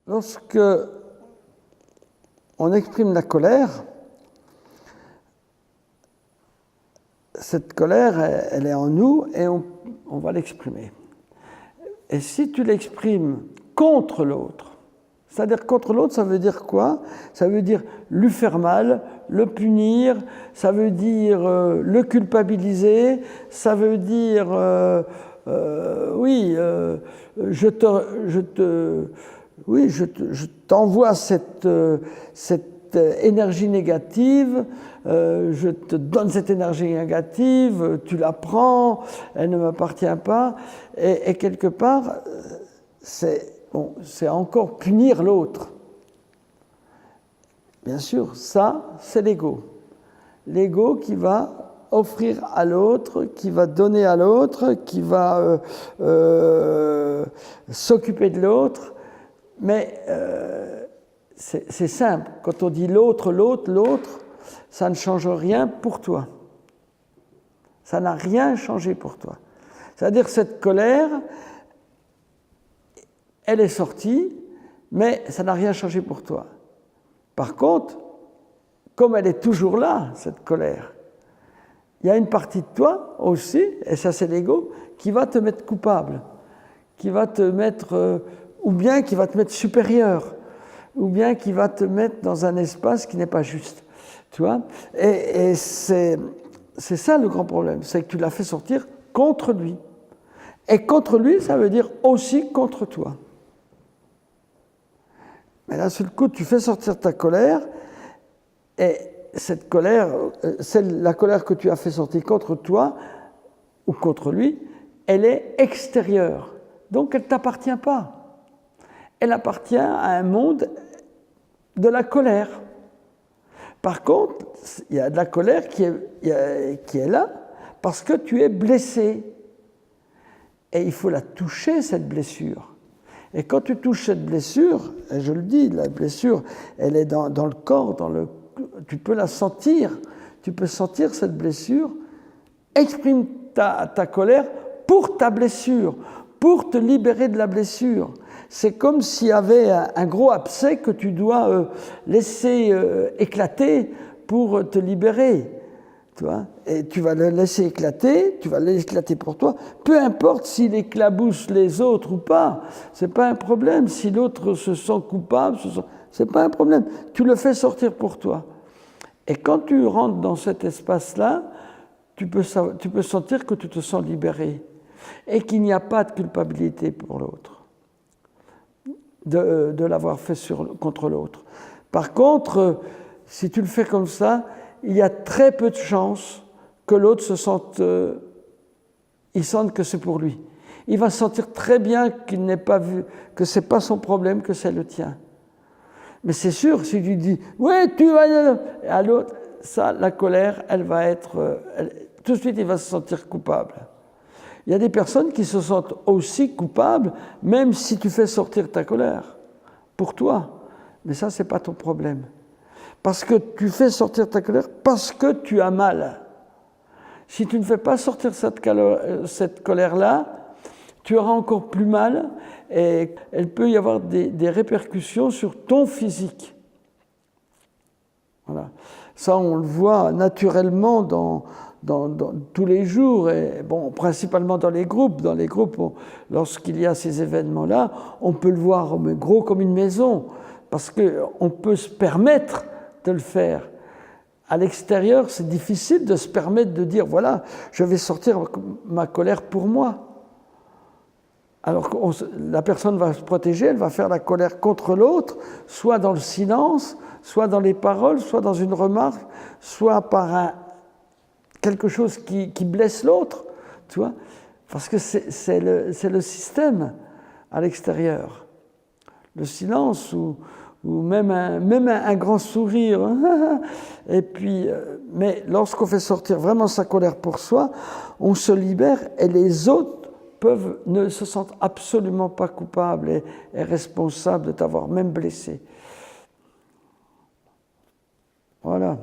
lorsque on exprime la colère, cette colère, elle est en nous et on va l'exprimer. Et si tu l'exprimes contre l'autre, c'est-à-dire contre l'autre, ça veut dire quoi? Ça veut dire lui faire mal, le punir, ça veut dire le culpabiliser, ça veut dire je t'envoie cette énergie négative, je te donne cette énergie négative, tu la prends, elle ne m'appartient pas, et quelque part, c'est encore punir l'autre. Bien sûr, ça, c'est l'ego. L'ego qui va offrir à l'autre, qui va donner à l'autre, qui va s'occuper de l'autre, mais c'est simple. Quand on dit l'autre, ça ne change rien pour toi. Ça n'a rien changé pour toi. C'est-à-dire que cette colère, elle est sortie, mais ça n'a rien changé pour toi. Par contre, comme elle est toujours là, cette colère, il y a une partie de toi aussi, et ça c'est l'ego, qui va te mettre coupable, qui va te mettre, ou bien qui va te mettre supérieur, ou bien qui va te mettre dans un espace qui n'est pas juste. Tu vois ? Et c'est ça le grand problème, c'est que tu l'as fait sortir contre lui. Et contre lui, ça veut dire aussi contre toi. Mais d'un seul coup, tu fais sortir ta colère, et cette colère, la colère que tu as fait sortir contre toi ou contre lui, elle est extérieure. Donc elle ne t'appartient pas. Elle appartient à un monde de la colère. Par contre, il y a de la colère qui est là parce que tu es blessé. Et il faut la toucher, cette blessure. Et quand tu touches cette blessure, et je le dis, la blessure, elle est dans le corps, tu peux la sentir, tu peux sentir cette blessure, exprime ta colère pour ta blessure, pour te libérer de la blessure. C'est comme s'il y avait un gros abcès que tu dois laisser éclater pour te libérer. Tu vois ? Et tu vas le laisser éclater, tu vas l'éclater pour toi, peu importe s'il éclabousse les autres ou pas, c'est pas un problème. Si l'autre se sent coupable, c'est pas un problème. Tu le fais sortir pour toi. Et quand tu rentres dans cet espace-là, tu peux sentir que tu te sens libéré et qu'il n'y a pas de culpabilité pour l'autre, de l'avoir fait contre l'autre. Par contre, si tu le fais comme ça, il y a très peu de chances que l'autre se sente, il sente que c'est pour lui. Il va sentir très bien qu'il n'est pas vu, que c'est pas son problème, que c'est le tien. Mais c'est sûr, si tu dis « ouais, tu vas… » à l'autre, ça, la colère, elle va être… tout de suite, il va se sentir coupable. Il y a des personnes qui se sentent aussi coupables, même si tu fais sortir ta colère, pour toi. Mais ça, c'est pas ton problème. Parce que tu fais sortir ta colère parce que tu as mal. Si tu ne fais pas sortir cette colère-là, tu auras encore plus mal et elle peut y avoir des répercussions sur ton physique. Voilà. Ça, on le voit naturellement dans tous les jours, et bon, principalement dans les groupes. Dans les groupes, lorsqu'il y a ces événements-là, on peut le voir gros comme une maison, parce qu'on peut se permettre de le faire. À l'extérieur, c'est difficile de se permettre de dire, voilà, je vais sortir ma colère pour moi. Alors que la personne va se protéger, elle va faire la colère contre l'autre, soit dans le silence, soit dans les paroles, soit dans une remarque, soit par quelque chose qui blesse l'autre, tu vois, parce que c'est le système à l'extérieur. Le silence ou même un grand sourire. Et puis, mais lorsqu'on fait sortir vraiment sa colère pour soi, on se libère et les autres ne se sentent absolument pas coupables et responsables de t'avoir même blessé. Voilà.